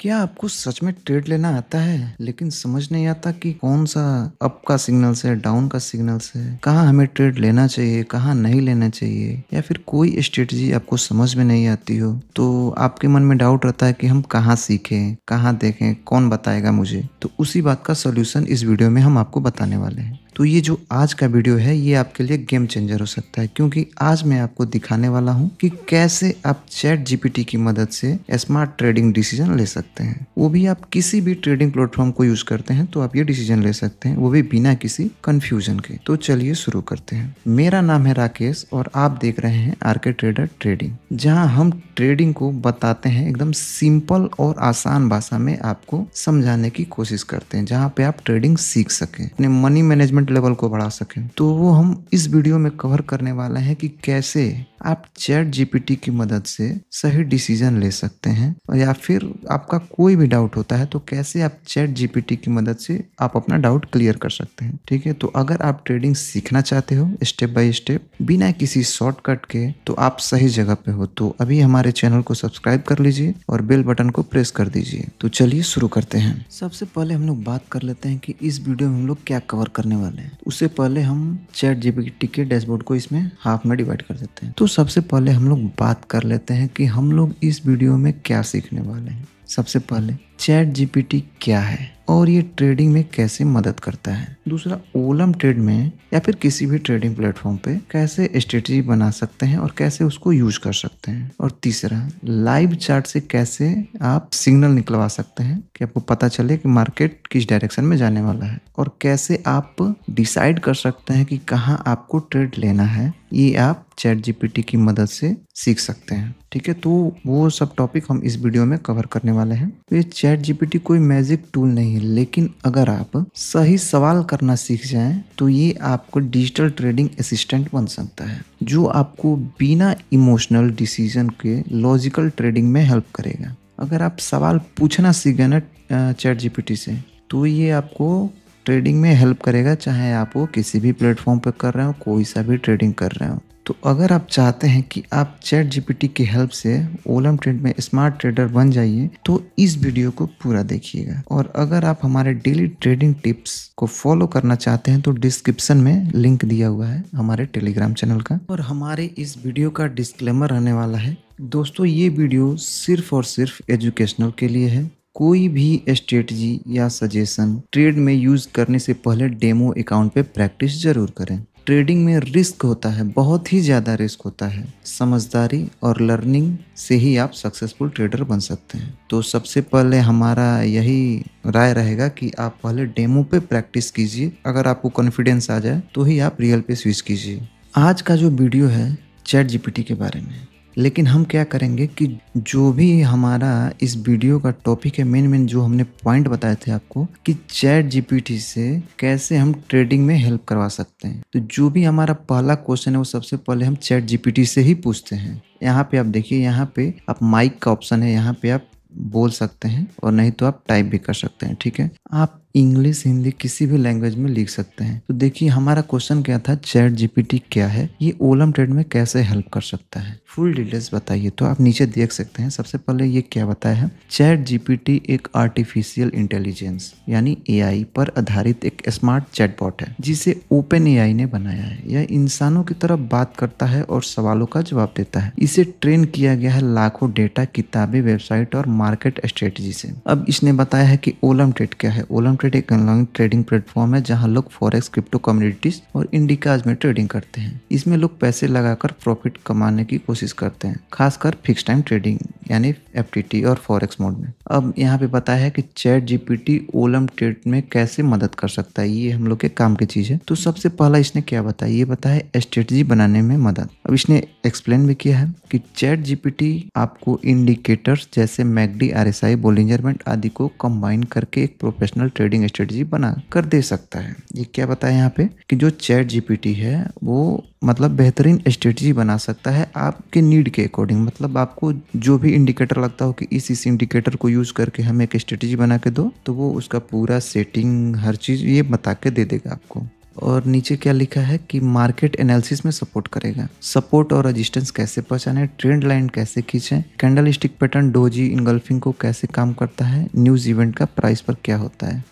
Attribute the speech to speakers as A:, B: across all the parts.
A: क्या आपको सच में ट्रेड लेना आता है लेकिन समझ नहीं आता कि कौन सा अप का सिग्नल्स है, डाउन का सिग्नल्स है, कहाँ हमें ट्रेड लेना चाहिए, कहाँ नहीं लेना चाहिए, या फिर कोई स्ट्रेटजी आपको समझ में नहीं आती हो तो आपके मन में डाउट रहता है कि हम कहाँ सीखें, कहाँ देखें, कौन बताएगा मुझे। तो उसी बात का सोल्यूशन इस वीडियो में हम आपको बताने वाले हैं। तो ये जो आज का वीडियो है ये आपके लिए गेम चेंजर हो सकता है, क्योंकि आज मैं आपको दिखाने वाला हूँ कि कैसे आप चैट जीपीटी की मदद से स्मार्ट ट्रेडिंग डिसीजन ले सकते हैं। वो भी आप किसी भी ट्रेडिंग प्लेटफॉर्म को यूज करते हैं तो आप ये डिसीजन ले सकते हैं, वो भी बिना किसी कंफ्यूजन के। तो चलिए शुरू करते हैं। मेरा नाम है राकेश और आप देख रहे हैं आरके ट्रेडर ट्रेडिंग, जहाँ हम ट्रेडिंग को बताते हैं एकदम सिंपल और आसान भाषा में आपको समझाने की कोशिश करते हैं, जहाँ पे आप ट्रेडिंग सीख सकें, अपने मनी मैनेजमेंट लेवल को बढ़ा सकें। तो वो हम इस वीडियो में कवर करने वाले हैं कि कैसे आप चैट जीपीटी की मदद से सही डिसीजन ले सकते हैं, और या फिर आपका कोई भी डाउट होता है तो कैसे आप चैट जीपीटी की मदद से आप अपना डाउट क्लियर कर सकते हैं। ठीक है, तो अगर आप ट्रेडिंग सीखना चाहते हो स्टेप बाय स्टेप बिना किसी शॉर्टकट के, तो आप सही जगह पे हो। तो अभी हमारे चैनल को सब्सक्राइब कर लीजिए और बेल बटन को प्रेस कर दीजिए। तो चलिए शुरू करते हैं। सबसे पहले हम लोग बात कर लेते हैं कि इस वीडियो में हम लोग क्या कवर करने वाले हैं। उससे पहले हम चैट जीपीटी के डैशबोर्ड को इसमें हाफ में डिवाइड कर देते हैं। तो सबसे पहले हम लोग बात कर लेते हैं कि हम लोग इस वीडियो में क्या सीखने वाले हैं। सबसे पहले चैट जीपीटी क्या है और ये ट्रेडिंग में कैसे मदद करता है। दूसरा, ओलम ट्रेड में या फिर किसी भी ट्रेडिंग प्लेटफॉर्म पे कैसे स्ट्रेटजी बना सकते हैं और कैसे उसको यूज कर सकते हैं। और तीसरा, लाइव चार्ट से कैसे आप सिग्नल निकलवा सकते हैं कि आपको पता चले कि मार्केट किस डायरेक्शन में जाने वाला है, और कैसे आप डिसाइड कर सकते हैं कि कहाँ आपको ट्रेड लेना है। ये आप चैट जीपीटी की मदद से सीख सकते हैं। ठीक है, तो वो सब टॉपिक हम इस वीडियो में कवर करने वाले हैं। तो ये चैट जीपीटी कोई मैजिक टूल नहीं है, लेकिन अगर आप सही सवाल करना सीख जाएं तो ये आपको डिजिटल ट्रेडिंग असिस्टेंट बन सकता है, जो आपको बिना इमोशनल डिसीजन के लॉजिकल ट्रेडिंग में हेल्प करेगा। अगर आप सवाल पूछना सीख गए ना चैट जीपीटी से, तो ये आपको ट्रेडिंग में हेल्प करेगा, चाहे आप वो किसी भी प्लेटफॉर्म पर कर रहे हो, कोई सा भी ट्रेडिंग कर रहे हो। तो अगर आप चाहते हैं कि आप चैट जीपीटी की हेल्प से ओलम ट्रेड में स्मार्ट ट्रेडर बन जाइए, तो इस वीडियो को पूरा देखिएगा। और अगर आप हमारे डेली ट्रेडिंग टिप्स को फॉलो करना चाहते हैं तो डिस्क्रिप्शन में लिंक दिया हुआ है हमारे टेलीग्राम चैनल का। और हमारे इस वीडियो का डिस्क्लेमर रहने वाला है। दोस्तों, ये वीडियो सिर्फ और सिर्फ एजुकेशनल के लिए है। कोई भी स्ट्रेटजी या सजेशन ट्रेड में यूज करने से पहले डेमो अकाउंट पे प्रैक्टिस जरूर करें। ट्रेडिंग में रिस्क होता है, बहुत ही ज़्यादा रिस्क होता है। समझदारी और लर्निंग से ही आप सक्सेसफुल ट्रेडर बन सकते हैं। तो सबसे पहले हमारा यही राय रहेगा कि आप पहले डेमो पे प्रैक्टिस कीजिए। अगर आपको कॉन्फिडेंस आ जाए तो ही आप रियल पे स्विच कीजिए। आज का जो वीडियो है चैट जीपीटी के बारे में, लेकिन हम क्या करेंगे कि जो भी हमारा इस वीडियो का टॉपिक है, मेन जो हमने पॉइंट बताए थे आपको कि चैट जीपीटी से कैसे हम ट्रेडिंग में हेल्प करवा सकते हैं। तो जो भी हमारा पहला क्वेश्चन है वो सबसे पहले हम चैट जीपीटी से ही पूछते हैं। यहाँ पे आप देखिए, यहाँ पे आप माइक का ऑप्शन है, यहाँ पे आप बोल सकते हैं और नहीं तो आप टाइप भी कर सकते हैं। ठीक है, आप इंग्लिश हिंदी किसी भी लैंग्वेज में लिख सकते हैं। तो देखिए हमारा क्वेश्चन क्या था, चैट जीपीटी क्या है, ये ओलम ट्रेड में कैसे हेल्प कर सकता है, फुल डिटेल्स बताइए। तो आप नीचे देख सकते हैं। सबसे पहले ये क्या बताया है, चैट जीपीटी एक आर्टिफिशियल इंटेलिजेंस यानी एआई पर आधारित एक स्मार्ट चैटबॉट है, जिसे ओपन एआई ने बनाया है। यह इंसानों की तरह बात करता है और सवालों का जवाब देता है। इसे ट्रेन किया गया है लाखों डेटा, किताबें, वेबसाइट और मार्केट स्ट्रेटजी से। अब इसने बताया है कि ओलम ट्रेड क्या है। ओलम ट्रेड एक ऑनलाइन ट्रेडिंग प्लेटफॉर्म है जहां लोग फॉरेक्स, क्रिप्टो कम्युनिटीज और इंडिकाज में ट्रेडिंग करते हैं। इसमें लोग पैसे लगाकर प्रॉफिट कमाने की कोशिश करते हैं, खासकर फिक्स टाइम ट्रेडिंग यानी एफटीटी और फॉरेक्स मोड में। अब यहाँ पे बताया है कि चैट जीपीटी ओलम ट्रेड में कैसे मदद कर सकता है। ये हम लोग के काम की चीज है। तो सबसे पहला इसने क्या बताया, ये बताया स्ट्रेटजी बनाने में मदद। अब इसने एक्सप्लेन भी किया है कि चैट जीपीटी आपको इंडिकेटर्स जैसे मैकडी, आरएसआई, बोलिंजर बैंड आदि को कंबाइन करके एक प्रोफेशनल ट्रेडिंग स्ट्रेटजी बना कर दे सकता है। ये क्या बताया यहाँ पे कि जो चैट जीपीटी है वो मतलब बेहतरीन स्ट्रेटजी बना सकता है आपके नीड के अकॉर्डिंग। मतलब आपको जो भी इंडिकेटर लगता हो कि इस इंडिकेटर को यूज करके हमें एक स्ट्रेटजी बना के दो, तो वो उसका पूरा सेटिंग हर चीज ये बता के दे देगा आपको। और नीचे क्या लिखा है कि मार्केट एनालिसिस में सपोर्ट करेगा। सपोर्ट और रेजिस्टेंस कैसे पहचाने, ट्रेंड लाइन कैसे खींचें, candle stick pattern doji engulfing को कैसे काम करता है, न्यूज़ इवेंट का प्राइस पर क्या होता है,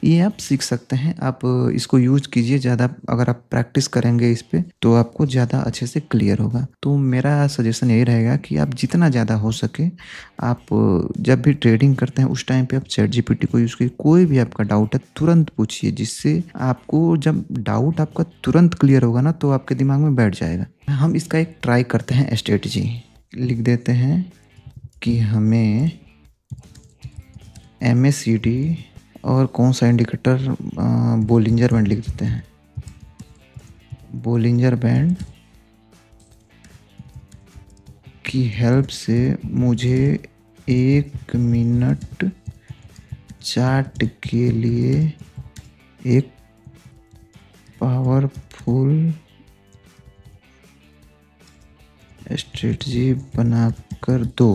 A: ये आप सीख सकते हैं। आप इसको यूज कीजिए ज़्यादा, अगर आप प्रैक्टिस करेंगे इस पे तो आपको ज़्यादा अच्छे से क्लियर होगा। तो मेरा सजेशन यही रहेगा कि आप जितना ज़्यादा हो सके आप जब भी ट्रेडिंग करते हैं उस टाइम पे आप चैट जीपीटी को यूज़ कीजिए। कोई भी आपका डाउट है तुरंत पूछिए, जिससे आपको जब डाउट आपका तुरंत क्लियर होगा ना तो आपके दिमाग में बैठ जाएगा। हम इसका एक ट्राई करते हैं स्ट्रेटजी। लिख देते हैं कि हमें MACD और कौन सा इंडिकेटर, बोलिंजर बैंड लिख देते हैं। बोलिंजर बैंड की हेल्प से मुझे 1 मिनट चार्ट के लिए एक पावरफुल स्ट्रेटजी बनाकर दो।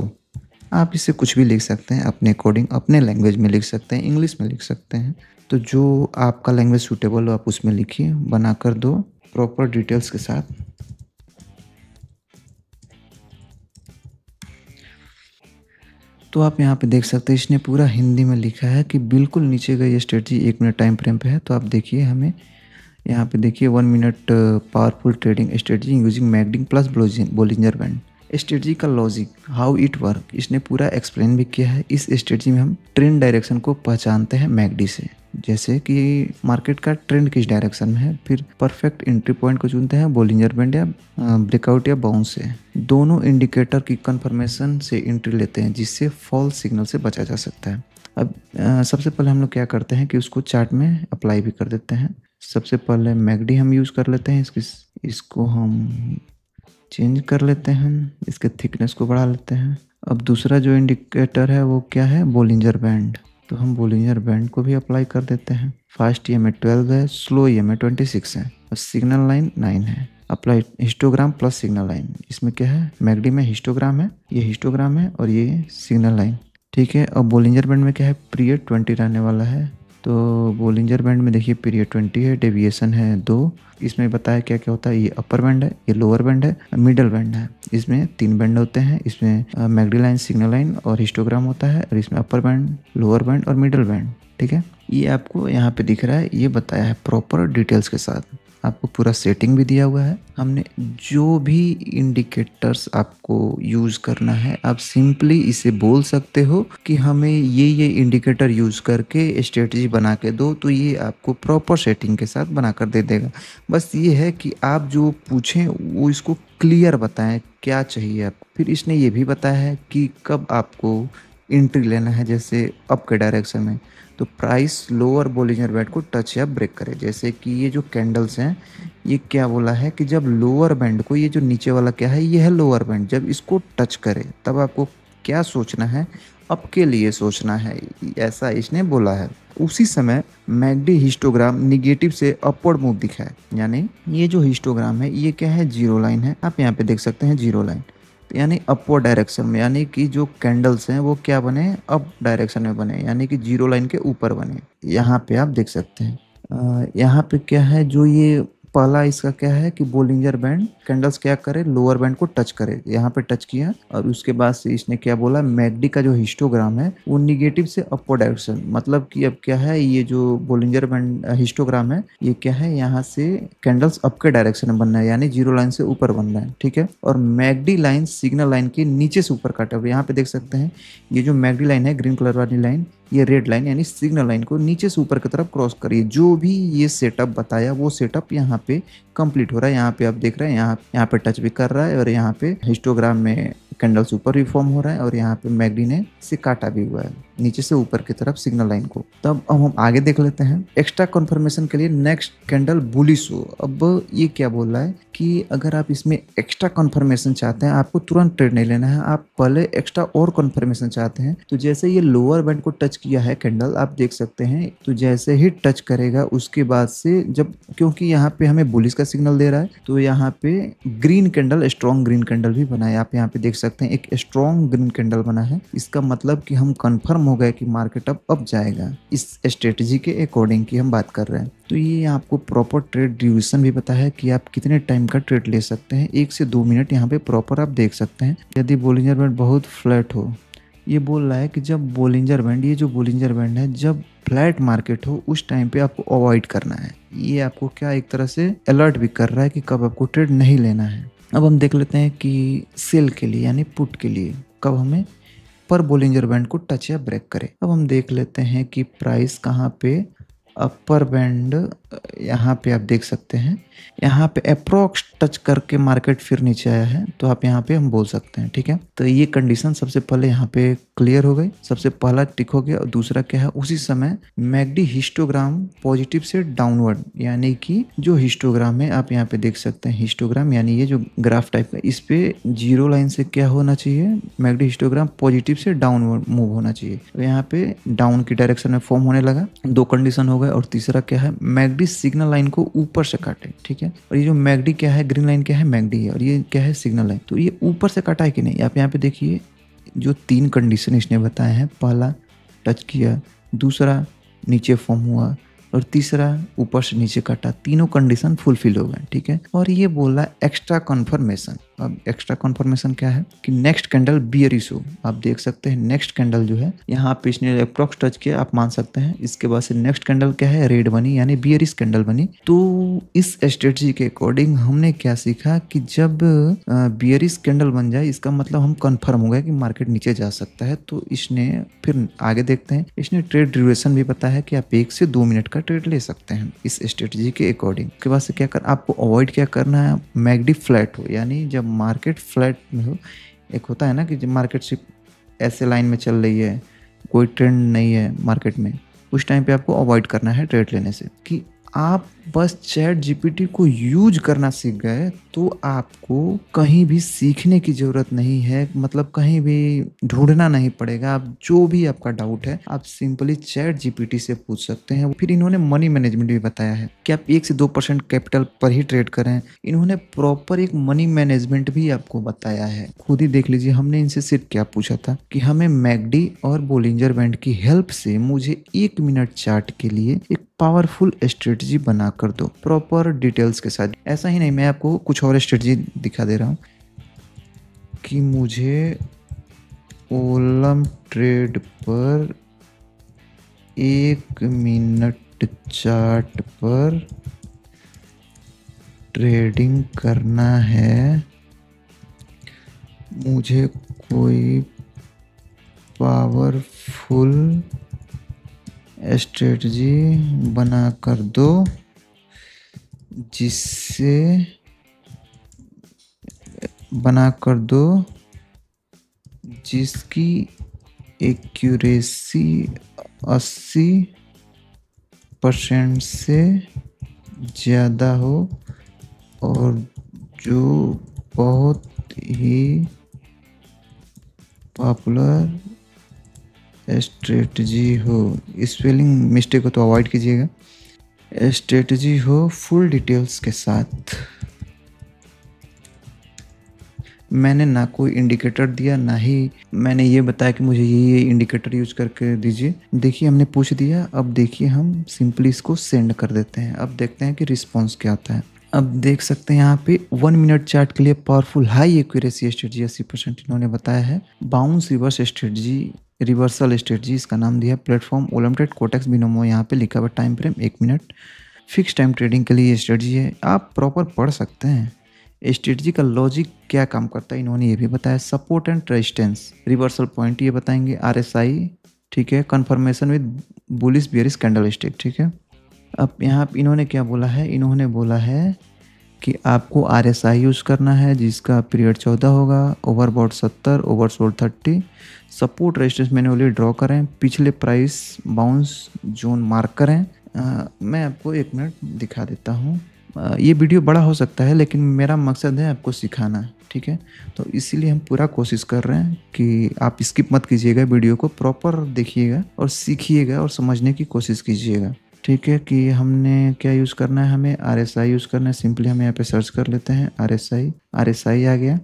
A: आप इसे कुछ भी लिख सकते हैं अपने अकॉर्डिंग, अपने लैंग्वेज में लिख सकते हैं, इंग्लिश में लिख सकते हैं। तो जो आपका लैंग्वेज सूटेबल हो आप उसमें लिखिए, बनाकर दो प्रॉपर डिटेल्स के साथ। तो आप यहाँ पे देख सकते हैं इसने पूरा हिंदी में लिखा है कि बिल्कुल नीचे का ये स्ट्रेटजी 1 मिनट टाइम फ्रेम पे है। तो आप देखिए, हमें यहाँ पे देखिए 1 minute powerful trading strategy using McD plus Bollinger band. Strategy का लॉजिक, हाउ इट वर्क, इसने पूरा एक्सप्लेन भी किया है। इस स्ट्रेटजी में हम ट्रेंड डायरेक्शन को पहचानते हैं मैकडी से, जैसे कि मार्केट का ट्रेंड किस डायरेक्शन में है, फिर परफेक्ट एंट्री पॉइंट को चुनते हैं बोलिंजर बैंड या ब्रेकआउट या बाउंस से। दोनों इंडिकेटर की कंफर्मेशन से एंट्री लेते हैं, जिससे फॉल्स सिग्नल से बचा जा सकता है। अब सबसे पहले हम लोग क्या करते हैं कि उसको चार्ट में अप्लाई भी कर देते हैं। सबसे पहले मैकडी हम यूज़ कर लेते हैं, इसको हम चेंज कर लेते हैं, इसके थिकनेस को बढ़ा लेते हैं। अब दूसरा जो इंडिकेटर है वो क्या है, बोलिंजर बैंड। तो हम बोलिंजर बैंड को भी अप्लाई कर देते हैं। फास्ट EMA 12 है, स्लो EMA 26 है और सिग्नल लाइन 9 है। Apply histogram plus signal line, इसमें क्या है, मैकडी में हिस्टोग्राम है, ये हिस्टोग्राम है और ये सिग्नल लाइन, ठीक है। और बोलिंजर बैंड में क्या है, पीरियड 20 रहने वाला है। तो बोलिंजर बैंड में देखिए पीरियड 20 है, डेविएशन है 2। इसमें बताया क्या क्या होता है, ये अपर बैंड है, ये लोअर बैंड है, मिडल बैंड है। इसमें 3 बैंड होते हैं, इसमें मैकडी लाइन, सिग्नल लाइन और हिस्टोग्राम होता है, और इसमें अपर बैंड, लोअर बैंड और मिडल बैंड, ठीक है। ये आपको यहाँ पे दिख रहा है, ये बताया है प्रॉपर डिटेल्स के साथ, आपको पूरा सेटिंग भी दिया हुआ है। हमने जो भी इंडिकेटर्स आपको यूज़ करना है, आप सिंपली इसे बोल सकते हो कि हमें ये इंडिकेटर यूज़ करके स्ट्रेटजी बना के दो, तो ये आपको प्रॉपर सेटिंग के साथ बना कर दे देगा। बस ये है कि आप जो पूछें वो इसको क्लियर बताएं क्या चाहिए आपको। फिर इसने ये भी बताया है कि कब आपको एंट्री लेना है, जैसे अप के डायरेक्शन में, तो प्राइस लोअर बोलिंजर बैंड को टच या ब्रेक करे। जैसे कि ये जो कैंडल्स हैं, ये क्या बोला है कि जब लोअर बैंड को, ये जो नीचे वाला क्या है, ये है लोअर बैंड, जब इसको टच करे तब आपको क्या सोचना है, अप के लिए सोचना है, ऐसा इसने बोला है। उसी समय मैकडी हिस्टोग्राम निगेटिव से अपवर्ड मूव दिखाए, यानी ये जो हिस्टोग्राम है ये क्या है, जीरो लाइन है। आप यहाँ पे देख सकते हैं जीरो लाइन, यानी अपवर्ड डायरेक्शन में, यानी कि जो कैंडल्स हैं वो क्या बने, अप डायरेक्शन में बने, यानी कि जीरो लाइन के ऊपर बने। यहाँ पे आप देख सकते हैं। यहाँ पे क्या है, जो ये पहला इसका क्या है कि बोलिंजर बैंड कैंडल्स क्या करे, लोअर बैंड को टच करे, यहाँ पे टच किया और उसके बाद से इसने क्या बोला, मैकडी का जो हिस्टोग्राम है वो निगेटिव से अपवर्ड डायरेक्शन, मतलब कि अब क्या है, ये जो बोलिंजर बैंड हिस्टोग्राम है ये क्या है, यहाँ से कैंडल्स अप के डायरेक्शन में बन रहा है, यानी जीरो लाइन से ऊपर बन रहा है, ठीक है। और मैकडी लाइन सिग्नल लाइन के नीचे से ऊपर काटा हुआ, यहाँ पे देख सकते हैं ये जो मैकडी लाइन है, ग्रीन कलर वाली लाइन, ये रेड लाइन यानी सिग्नल लाइन को नीचे से ऊपर की तरफ क्रॉस करिए। जो भी ये सेटअप बताया वो सेटअप यहाँ पे कंप्लीट हो रहा है। यहाँ पे आप देख रहे हैं, यहाँ पे टच भी कर रहा है और यहाँ पे हिस्टोग्राम में कैंडल्स ऊपर भी फॉर्म हो रहा है और यहाँ पे मैकडी ने से काटा भी हुआ है नीचे से ऊपर की तरफ सिग्नल लाइन को। तब अब हम आगे देख लेते हैं एक्स्ट्रा कंफर्मेशन के लिए नेक्स्ट कैंडल बुलिश हो। अब ये क्या बोल रहा है कि अगर आप इसमें एक्स्ट्रा कंफर्मेशन चाहते हैं, आपको तुरंत ट्रेड नहीं लेना है, आप पहले एक्स्ट्रा और कंफर्मेशन चाहते हैं, तो जैसे ये लोअर बैंड को टच किया है कैंडल, आप देख सकते हैं, तो जैसे ही टच करेगा उसके बाद से जब, क्योंकि यहाँ पे हमें बुलिश का सिग्नल दे रहा है, तो यहाँ पे green candle, strong green candle भी बना है, आप यहाँ पे देख सकते सकते हैं एक स्ट्रॉन्ग ग्रीन कैंडल बना है, इसका मतलब कि हम कंफर्म हो गए कि मार्केट अब जाएगा। इस स्ट्रेटजी के अकॉर्डिंग की हम बात कर रहे हैं। तो ये आपको प्रॉपर ट्रेड ड्यूरेशन भी पता है कि आप कितने टाइम का ट्रेड ले सकते हैं, 1 से 2 मिनट यहाँ पे प्रॉपर आप देख सकते हैं। यदि बोलिंजर बैंड बहुत फ्लैट हो, ये बोल रहा है कि जब बोलिंजर बैंड, ये जो बोलिंजर बैंड है, जब फ्लैट मार्केट हो उस टाइम पे आपको अवॉइड करना है। ये आपको क्या एक तरह से अलर्ट भी कर रहा है कि कब आपको ट्रेड नहीं लेना है। अब हम देख लेते हैं कि सेल के लिए यानी पुट के लिए कब हमें पर बोलिंजर बैंड को टच या ब्रेक करे। अब हम देख लेते हैं कि प्राइस कहाँ पे अपर बैंड, यहाँ पे आप देख सकते हैं, यहाँ पे अप्रोक्स टच करके मार्केट फिर नीचे आया है, तो आप यहाँ पे हम बोल सकते हैं। ठीक है, तो ये कंडीशन सबसे पहले यहाँ पे क्लियर हो गई, सबसे पहला टिक हो गया। और दूसरा क्या है, उसी समय मैकडी हिस्टोग्राम पॉजिटिव से डाउनवर्ड, यानी कि जो हिस्टोग्राम है आप यहाँ पे देख सकते हैं, हिस्टोग्राम यानी ये जो ग्राफ टाइप का, इस पे जीरो लाइन से क्या होना चाहिए, मैकडी हिस्टोग्राम पॉजिटिव से डाउनवर्ड मूव होना चाहिए। तो यहाँ पे डाउन की डायरेक्शन में फॉर्म होने लगा, 2 कंडीशन हो गए। और तीसरा क्या है, मैकडी सिग्नल लाइन को ऊपर से काटे। ठीक है, और ये जो मैकडी क्या है, ग्रीन लाइन क्या है, मैकडी है, और ये क्या है, सिग्नल लाइन। तो ये ऊपर से काटा है कि नहीं, आप यहाँ पे देखिए जो 3 कंडीशन इसने बताए हैं, पहला टच किया, दूसरा नीचे फॉर्म हुआ, और तीसरा ऊपर से नीचे काटा, तीनों कंडीशन फुलफिल हो गए। ठीक है, और ये बोला एक्स्ट्रा कन्फर्मेशन। अब एक्स्ट्रा कन्फर्मेशन क्या है कि नेक्स्ट कैंडल बियरिश हो। आप देख सकते हैं नेक्स्ट कैंडल जो है यहाँ पे इसने अप्रॉक्स टच किया, आप मान सकते हैं। इसके बाद से नेक्स्ट कैंडल क्या है, रेड बनी, यानी बियरिश कैंडल बनी। तो इस स्ट्रेटजी के अकॉर्डिंग हमने क्या सीखा कि जब बियरिश कैंडल बन जाए, इसका मतलब हम कंफर्म हो गए कि मार्केट नीचे जा सकता है। तो इसने फिर आगे देखते हैं, इसने ट्रेड ड्यूरेशन भी पता है कि आप 1 से 2 मिनट का ट्रेड ले सकते हैं इस स्ट्रेटजी के अकॉर्डिंग। उसके बाद से क्या कर, आपको अवॉइड क्या करना है, मैकडी फ्लैट हो, यानी जब मार्केट फ्लैट में हो, एक होता है ना कि जब मार्केट सिर्फ ऐसे लाइन में चल रही है, कोई ट्रेंड नहीं है मार्केट में, उस टाइम पे आपको अवॉइड करना है ट्रेड लेने से। कि आप बस चैट जीपीटी को यूज करना सीख गए तो आपको कहीं भी सीखने की जरूरत नहीं है, मतलब कहीं भी ढूंढना नहीं पड़ेगा। आप जो भी आपका डाउट है आप सिंपली चैट जीपीटी से पूछ सकते हैं। फिर इन्होंने मनी मैनेजमेंट भी बताया है कि आप 1 से 2% कैपिटल पर ही ट्रेड करें। इन्होंने प्रॉपर एक मनी मैनेजमेंट भी आपको बताया है, खुद ही देख लीजिए। हमने इनसे सिर्फ क्या पूछा था कि हमें मैकडी और बोलिंजर बैंड की हेल्प से मुझे 1 मिनट चार्ट के लिए एक पावरफुल स्ट्रेटजी बना कर दो, प्रॉपर डिटेल्स के साथ। ऐसा ही नहीं, मैं आपको कुछ और स्ट्रेटजी दिखा दे रहा हूँ कि मुझे ओलम ट्रेड पर 1 मिनट चार्ट पर ट्रेडिंग करना है, मुझे कोई पावरफुल स्ट्रेटजी बना कर दो जिसकी एक्यूरेसी 80% से ज़्यादा हो और जो बहुत ही पॉपुलर स्ट्रेटजी हो। स्पेलिंग मिस्टेक हो तो अवॉइड कीजिएगा। स्ट्रेटजी हो फुल डिटेल्स के साथ। मैंने ना कोई इंडिकेटर दिया, ना ही मैंने ये बताया कि मुझे ये इंडिकेटर यूज करके दीजिए। देखिए हमने पूछ दिया, अब देखिए हम सिंपली इसको सेंड कर देते हैं। अब देखते हैं कि रिस्पॉन्स क्या आता है। अब देख सकते हैं यहाँ पे 1 मिनट चार्ट के लिए पावरफुल हाई एक्यूरेसी स्ट्रेटजी 80% इन्होंने बताया है। Bounce reverse strategy, reversal strategy इसका नाम दिया। Platform Olymp Trade Quotex Binomo, यहाँ पे लिखा हुआ time frame 1 minute. Fix time trading के लिए ये स्ट्रेटजी है, आप प्रॉपर पढ़ सकते हैं। स्ट्रेटजी का लॉजिक क्या काम करता है इन्होंने ये भी बताया। Support and resistance, reversal point ये बताएंगे, आरएसआई, ठीक है, confirmation with bullish bearish candle stick, ठीक है। अब यहाँ इन्होंने क्या बोला है, इन्होंने बोला है कि आपको आरएसआई यूज़ करना है जिसका पीरियड 14 होगा, overbought 70, oversold 30। Support resistance manually draw करें, पिछले प्राइस बाउंस जोन मार्क करें। मैं आपको 1 मिनट दिखा देता हूँ। ये वीडियो बड़ा हो सकता है लेकिन मेरा मकसद है आपको सिखाना, ठीक है। तो इसीलिए हम पूरा कोशिश कर रहे हैं कि आप स्किप मत कीजिएगा, वीडियो को प्रॉपर देखिएगा और सीखिएगा और समझने की कोशिश कीजिएगा, ठीक है। कि हमने क्या यूज़ करना है, हमें आरएसआई यूज़ करना है। सिंपली हम यहाँ पे सर्च कर लेते हैं आरएसआई आ गया,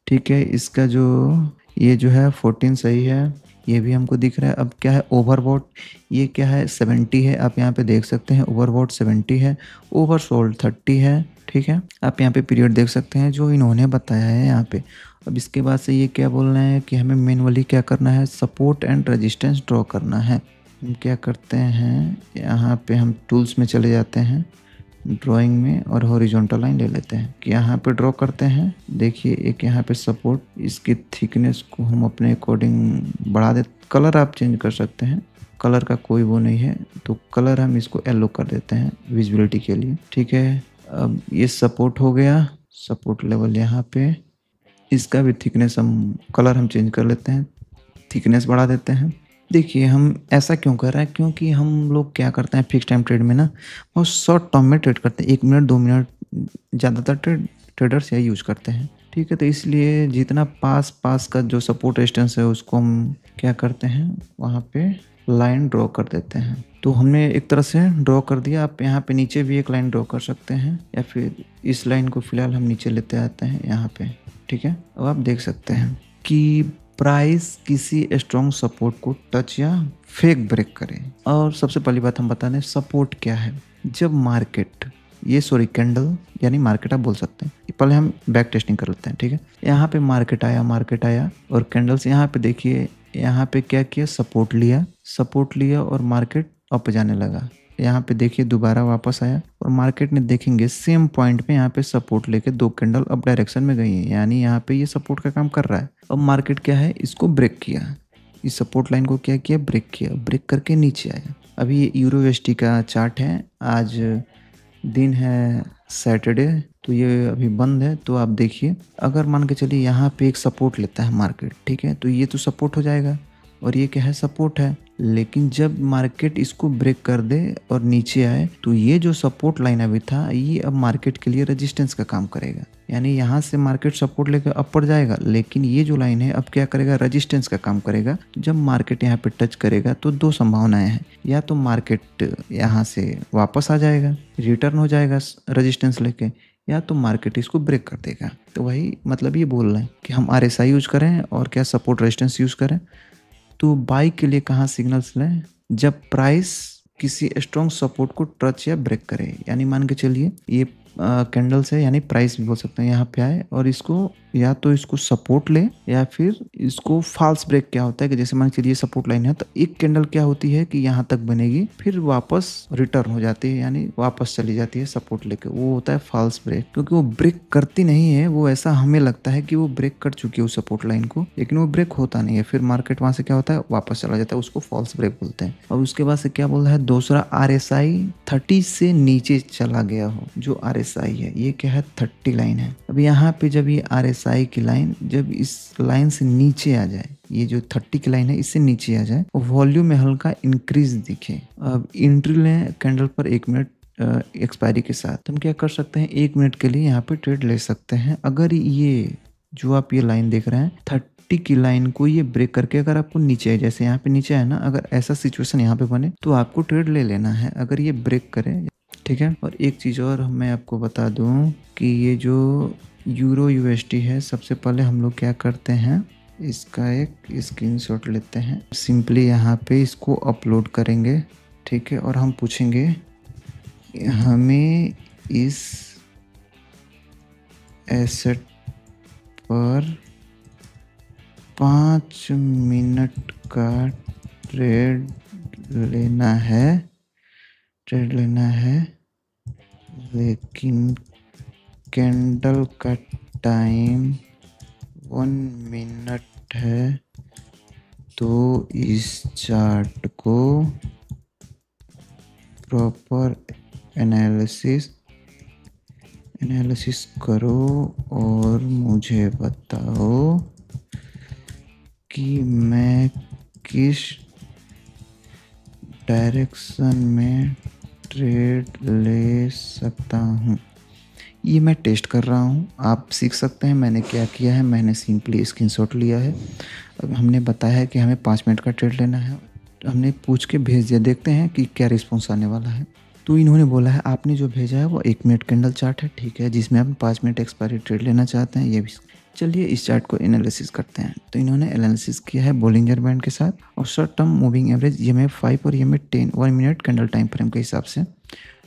A: ठीक है, इसका जो ये जो है 14 सही है, ये भी हमको दिख रहा है। अब क्या है ओवरबॉट, ये क्या है 70 है, आप यहाँ पे देख सकते हैं ओवरबॉट 70 है, ओवरसोल्ड 30 है। ठीक है, आप यहाँ पे पीरियड देख सकते हैं जो इन्होंने बताया है यहाँ पे। अब इसके बाद से ये क्या बोल रहे हैं कि हमें मैनुअली क्या करना है, सपोर्ट एंड रेजिस्टेंस ड्रॉ करना है। हम क्या करते हैं, यहाँ पे हम टूल्स में चले जाते हैं, ड्राइंग में, और हॉरिजॉन्टल लाइन ले लेते हैं कि यहाँ पे ड्रॉ करते हैं। देखिए एक यहाँ पे सपोर्ट, इसकी थिकनेस को हम अपने अकॉर्डिंग बढ़ा दे। कलर आप चेंज कर सकते हैं, कलर का कोई वो नहीं है, तो कलर हम इसको येलो कर देते हैं विजिबिलिटी के लिए। ठीक है, अब ये सपोर्ट हो गया, सपोर्ट लेवल यहाँ पे, इसका भी थिकनेस हम कलर हम चेंज कर लेते हैं, थिकनेस बढ़ा देते हैं। देखिए हम ऐसा क्यों कर रहे हैं, क्योंकि हम लोग क्या करते हैं फिक्स टाइम ट्रेड में ना, बहुत शॉर्ट टर्म में ट्रेड करते हैं, 1 मिनट 2 मिनट ज़्यादातर ट्रेडर्स यही यूज़ करते हैं। ठीक है, तो इसलिए जितना पास का जो सपोर्ट रेजिस्टेंस है उसको हम क्या करते हैं, वहाँ पे लाइन ड्रॉ कर देते हैं। तो हमने एक तरह से ड्रॉ कर दिया, आप यहाँ पे नीचे भी एक लाइन ड्रॉ कर सकते हैं, या फिर इस लाइन को फिलहाल हम नीचे लेते आते हैं यहाँ पे। ठीक है, अब आप देख सकते हैं कि प्राइस किसी स्ट्रॉन्ग सपोर्ट को टच या फेक ब्रेक करे। और सबसे पहली बात हम बता दें सपोर्ट क्या है। जब मार्केट कैंडल यानी मार्केट आप बोल सकते हैं, पहले हम बैक टेस्टिंग कर लेते हैं। ठीक है, यहाँ पे मार्केट आया और कैंडल्स यहाँ पे देखिए, यहाँ पे क्या किया, सपोर्ट लिया और मार्केट अप जाने लगा। यहाँ पे देखिए दोबारा वापस आया और मार्केट ने देखेंगे सेम पॉइंट पे यहाँ पे सपोर्ट लेके 2 कैंडल अप डायरेक्शन में गई है, यानी यहाँ पे ये सपोर्ट का काम कर रहा है। अब मार्केट क्या है, इसको ब्रेक किया, इस सपोर्ट लाइन को क्या किया, ब्रेक किया, ब्रेक करके नीचे आया। अभी ये यूरो USD का चार्ट है, आज दिन है सैटरडे, तो ये अभी बंद है। तो आप देखिए अगर मान के चलिए यहाँ पे एक सपोर्ट लेता है मार्केट, ठीक है, तो ये तो सपोर्ट हो जाएगा और ये क्या है, सपोर्ट है। लेकिन जब मार्केट इसको ब्रेक कर दे और नीचे आए, तो ये जो सपोर्ट लाइन अभी था, ये अब मार्केट के लिए रेजिस्टेंस का काम करेगा। यानी यहाँ से मार्केट सपोर्ट लेकर अपर जाएगा, लेकिन ये जो लाइन है अब क्या करेगा, रेजिस्टेंस का काम करेगा। जब मार्केट यहाँ पे टच करेगा तो 2 संभावनाएं हैं, या तो मार्केट यहाँ से वापस आ जाएगा, रिटर्न हो जाएगा रेजिस्टेंस लेके, या तो मार्केट इसको ब्रेक कर देगा। तो वही मतलब ये बोल रहे हैं कि हम RSI यूज करें और क्या सपोर्ट रेजिस्टेंस यूज करें। तो बाई के लिए कहाँ सिग्नल्स लें, जब प्राइस किसी स्ट्रॉन्ग सपोर्ट को टच या ब्रेक करे। यानी मान के चलिए ये कैंडल्स है, यानी प्राइस भी बोल सकते हैं, यहाँ पे आए और इसको या तो इसको सपोर्ट ले या फिर इसको फॉल्स ब्रेक। क्या होता है कि जैसे मान के चलिए सपोर्ट लाइन है, तो एक कैंडल क्या होती है कि यहाँ तक बनेगी, फिर वापस रिटर्न हो जाती है, यानी वापस चली जाती है सपोर्ट लेके, वो होता है फॉल्स ब्रेक। क्योंकि वो ब्रेक करती नहीं है, वो ऐसा हमें लगता है कि वो ब्रेक कर चुकी है उस सपोर्ट लाइन को, लेकिन वो ब्रेक होता नहीं है, फिर मार्केट वहां से क्या होता है, वापस चला जाता है, उसको फॉल्स ब्रेक बोलते हैं। और उसके बाद से क्या बोल रहा है, दूसरा RSI 30 से नीचे चला गया हो। जो RSI है ये क्या है, 30 लाइन है। अब यहाँ पे जब ये RSI की लाइन जब इस लाइन से नीचे आ जाए, ये जो 30 की लाइन है इससे नीचे आ जाए, वॉल्यूम में हल्का इंक्रीज दिखे। अब एंट्री लें कैंडल पर 1 मिनट एक्सपायरी के साथ। तो हम क्या कर सकते हैं, 1 मिनट के लिए यहाँ पे ट्रेड ले सकते हैं। अगर ये जो आप ये लाइन देख रहे हैं 30 की लाइन को ये ब्रेक करके अगर आपको नीचे है, जैसे यहाँ पे नीचे है ना, अगर ऐसा सिचुएशन यहाँ पे बने तो आपको ट्रेड ले लेना है, अगर ये ब्रेक करे। ठीक है, और एक चीज़ और मैं आपको बता दूं कि ये जो यूरो USD है, सबसे पहले हम लोग क्या करते हैं, इसका एक स्क्रीनशॉट लेते हैं, सिंपली यहाँ पे इसको अपलोड करेंगे। ठीक है, और हम पूछेंगे हमें इस एसेट पर 5 मिनट का ट्रेड लेना है, लेकिन कैंडल का टाइम 1 मिनट है, तो इस चार्ट को प्रॉपर एनालिसिस करो और मुझे बताओ कि मैं किस डायरेक्शन में ट्रेड ले सकता हूँ। ये मैं टेस्ट कर रहा हूँ, आप सीख सकते हैं। मैंने क्या किया है, मैंने सिंपली स्क्रीनशॉट लिया है। अब हमने बताया है कि हमें 5 मिनट का ट्रेड लेना है, हमने पूछ के भेज दिया, देखते हैं कि क्या रिस्पॉन्स आने वाला है। तो इन्होंने बोला है आपने जो भेजा है वो 1 मिनट कैंडल चार्ट है, ठीक है, जिसमें आप 5 मिनट एक्सपायरी ट्रेड लेना चाहते हैं। ये भी चलिए इस चार्ट को एनालिसिस करते हैं। तो इन्होंने एनालिसिस किया है बोलिंजर बैंड के साथ और short term moving average EMA 5 और EMA 10 1 minute candle time frame के हिसाब से।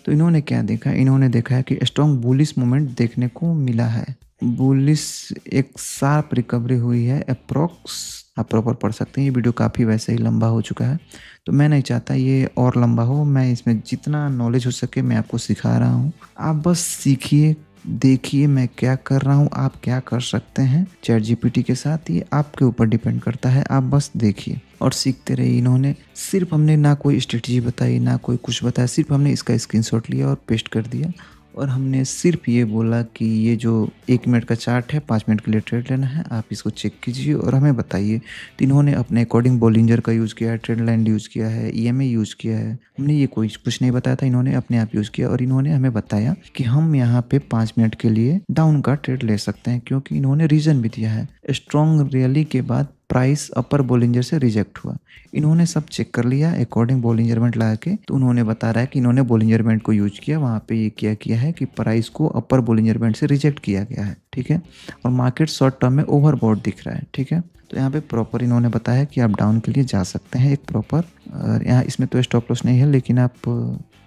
A: तो इन्होंने क्या देखा, इन्होंने देखा है कि स्ट्रॉन्ग बुलिश मूवमेंट देखने को मिला है। बुलिश एक शार्प रिकवरी हुई है अप्रॉक्स, आप प्रॉपर पढ़ सकते हैं। ये वीडियो काफ़ी वैसे ही लंबा हो चुका है, तो मैं नहीं चाहता ये और लंबा हो। मैं इसमें जितना नॉलेज हो सके मैं आपको सिखा रहा हूँ, आप बस सीखिए, देखिए मैं क्या कर रहा हूँ, आप क्या कर सकते हैं चैट जीपीटी के साथ, ये आपके ऊपर डिपेंड करता है। आप बस देखिए और सीखते रहिए। इन्होंने सिर्फ, हमने ना कोई स्ट्रेटजी बताई ना कोई कुछ बताया, सिर्फ हमने इसका स्क्रीनशॉट लिया और पेस्ट कर दिया और हमने सिर्फ ये बोला कि ये जो 1 मिनट का चार्ट है 5 मिनट के लिए ट्रेड लेना है, आप इसको चेक कीजिए और हमें बताइए। तो इन्होंने अपने अकॉर्डिंग बोलिंजर का यूज़ किया है, ट्रेंड लाइन यूज़ किया है, EMA यूज़ किया है। हमने ये कोई कुछ नहीं बताया था, इन्होंने अपने आप यूज़ किया और इन्होंने हमें बताया कि हम यहाँ पे 5 मिनट के लिए डाउन का ट्रेड ले सकते हैं, क्योंकि इन्होंने रीज़न भी दिया है। स्ट्रॉन्ग रैली के बाद प्राइस अपर बोलिंजर से रिजेक्ट हुआ। इन्होंने सब चेक कर लिया अकॉर्डिंग बोलिंजर बैंड लगा के। तो उन्होंने बता रहा है कि इन्होंने बोलिंजर बैंड को यूज किया, वहाँ पे ये क्या किया है कि प्राइस को अपर बोलिंजर बैंड से रिजेक्ट किया गया है, ठीक है। और मार्केट शॉर्ट टर्म में ओवरबॉट दिख रहा है, ठीक है। तो यहाँ पे प्रॉपर इन्होंने बताया कि आप डाउन के लिए जा सकते हैं एक प्रॉपर, और यहाँ इसमें तो स्टॉप लॉस नहीं है, लेकिन आप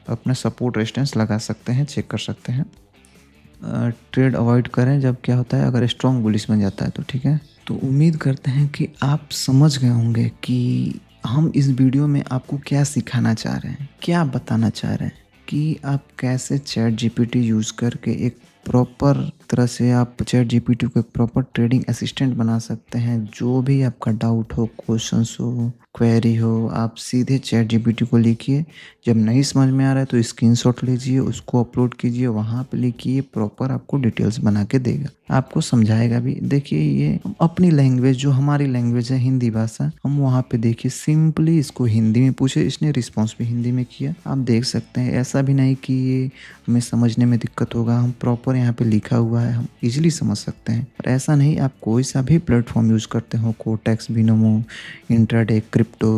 A: अपना सपोर्ट रेजिस्टेंस लगा सकते हैं, चेक कर सकते हैं। ट्रेड अवॉइड करें जब क्या होता है, अगर स्ट्रॉन्ग बुलिश बन जाता है तो, ठीक है। तो उम्मीद करते हैं कि आप समझ गए होंगे कि हम इस वीडियो में आपको क्या सिखाना चाह रहे हैं, क्या बताना चाह रहे हैं, कि आप कैसे चैट जीपीटी यूज़ करके एक प्रॉपर तरह से आप चैट जीपीटी को एक प्रॉपर ट्रेडिंग असिस्टेंट बना सकते हैं। जो भी आपका डाउट हो, क्वेश्चंस हो, क्वेरी हो, आप सीधे चैट जीपीटी को लिखिए। जब नहीं समझ में आ रहा है तो स्क्रीनशॉट लीजिए, उसको अपलोड कीजिए, वहाँ पे लिखिए, प्रॉपर आपको डिटेल्स बना के देगा, आपको समझाएगा भी। देखिए ये अपनी लैंग्वेज, जो हमारी लैंग्वेज है हिंदी भाषा, हम वहाँ पे देखिए सिंपली इसको हिंदी में पूछे, इसने रिस्पॉन्स भी हिंदी में किया, आप देख सकते हैं। ऐसा भी नहीं कि ये हमें समझने में दिक्कत होगा, हम प्रॉपर यहाँ पे लिखा हुआ है, हम इजीली समझ सकते हैं। और ऐसा नहीं, आप कोई सा भी प्लेटफॉर्म यूज़ करते हो, Quotex, Binomo, intraday, crypto,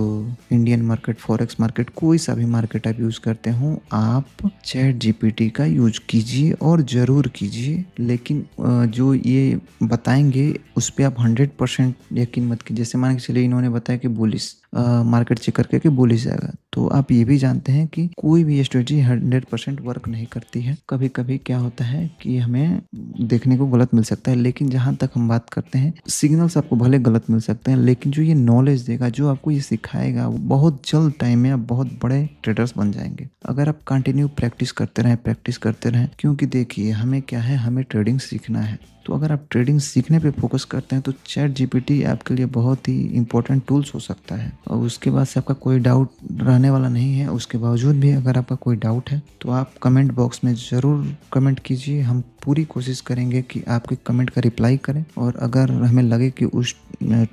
A: Indian market, forex market, कोई सा भी मार्केट आप यूज़ करते हो, आप चैट जीपीटी का यूज कीजिए और ज़रूर कीजिए। लेकिन जो ये बताएंगे उस पर आप 100% यकीन मत कीजिए। जैसे मान के चलिए इन्होंने बताया कि बुलिश मार्केट चेक करके कि बुलिश जाएगा, तो आप ये भी जानते हैं कि कोई भी स्ट्रेटजी 100% वर्क नहीं करती है। कभी कभी क्या होता है कि हमें देखने को गलत मिल सकता है, लेकिन जहाँ तक हम बात करते हैं, सिग्नल्स आपको भले गलत मिल सकते हैं, लेकिन जो ये नॉलेज देगा, जो आपको ये सिखाएगा, वो बहुत जल्द टाइम में आप बहुत बड़े ट्रेडर्स बन जाएंगे, अगर आप कंटिन्यू प्रैक्टिस करते रहें। क्योंकि देखिए हमें क्या है, हमें ट्रेडिंग सीखना है। तो अगर आप ट्रेडिंग सीखने पे फोकस करते हैं तो चैट जीपीटी आपके लिए बहुत ही इंपॉर्टेंट टूल्स हो सकता है। और उसके बाद से आपका कोई डाउट रहने वाला नहीं है। उसके बावजूद भी अगर आपका कोई डाउट है तो आप कमेंट बॉक्स में ज़रूर कमेंट कीजिए। हम पूरी कोशिश करेंगे कि आपके कमेंट का रिप्लाई करें, और अगर हमें लगे कि उस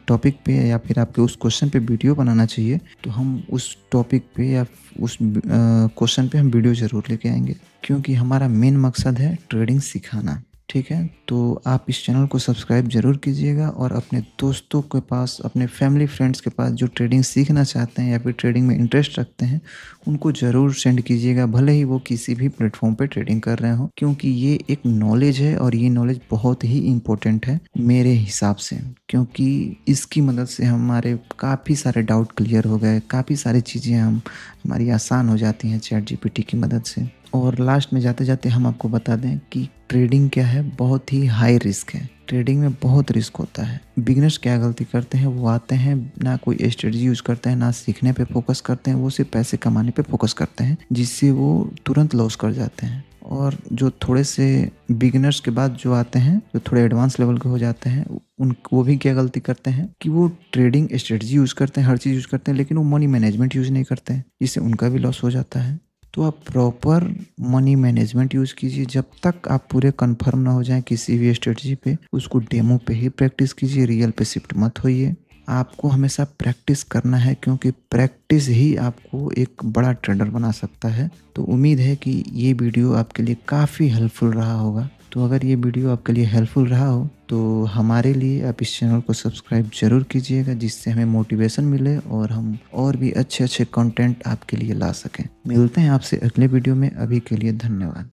A: टॉपिक पे या फिर आपके उस क्वेश्चन पे वीडियो बनाना चाहिए, तो हम उस टॉपिक पे या उस क्वेश्चन पे हम वीडियो ज़रूर लेके आएंगे, क्योंकि हमारा मेन मकसद है ट्रेडिंग सिखाना, ठीक है। तो आप इस चैनल को सब्सक्राइब जरूर कीजिएगा और अपने दोस्तों के पास, अपने फैमिली फ्रेंड्स के पास जो ट्रेडिंग सीखना चाहते हैं या फिर ट्रेडिंग में इंटरेस्ट रखते हैं, उनको ज़रूर सेंड कीजिएगा, भले ही वो किसी भी प्लेटफॉर्म पे ट्रेडिंग कर रहे हो, क्योंकि ये एक नॉलेज है और ये नॉलेज बहुत ही इम्पोर्टेंट है मेरे हिसाब से। क्योंकि इसकी मदद से हमारे काफ़ी सारे डाउट क्लियर हो गए, काफ़ी सारी चीज़ें हमारी आसान हो जाती हैं चैट जीपीटी की मदद से। और लास्ट में जाते जाते हम आपको बता दें कि ट्रेडिंग क्या है, बहुत ही हाई रिस्क है। ट्रेडिंग में बहुत रिस्क होता है। बिगिनर्स क्या गलती करते हैं, वो आते हैं, ना कोई स्ट्रेटजी यूज करते हैं, ना सीखने पे फोकस करते हैं, वो सिर्फ पैसे कमाने पे फोकस करते हैं, जिससे वो तुरंत लॉस कर जाते हैं। और जो थोड़े से बिगिनर्स के बाद जो आते हैं, जो थोड़े एडवांस लेवल के हो जाते हैं, वो भी क्या गलती करते हैं कि वो ट्रेडिंग स्ट्रेटजी यूज करते हैं, हर चीज़ यूज करते हैं, लेकिन वो मनी मैनेजमेंट यूज नहीं करते हैं, जिससे उनका भी लॉस हो जाता है। तो आप प्रॉपर मनी मैनेजमेंट यूज़ कीजिए। जब तक आप पूरे कंफर्म ना हो जाएं किसी भी स्ट्रेटजी पे, उसको डेमो पे ही प्रैक्टिस कीजिए, रियल पे शिफ्ट मत होइए। आपको हमेशा प्रैक्टिस करना है, क्योंकि प्रैक्टिस ही आपको एक बड़ा ट्रेडर बना सकता है। तो उम्मीद है कि ये वीडियो आपके लिए काफ़ी हेल्पफुल रहा होगा। तो अगर ये वीडियो आपके लिए हेल्पफुल रहा हो तो हमारे लिए आप इस चैनल को सब्सक्राइब जरूर कीजिएगा, जिससे हमें मोटिवेशन मिले और हम और भी अच्छे अच्छे कंटेंट आपके लिए ला सकें। मिलते हैं आपसे अगले वीडियो में। अभी के लिए धन्यवाद।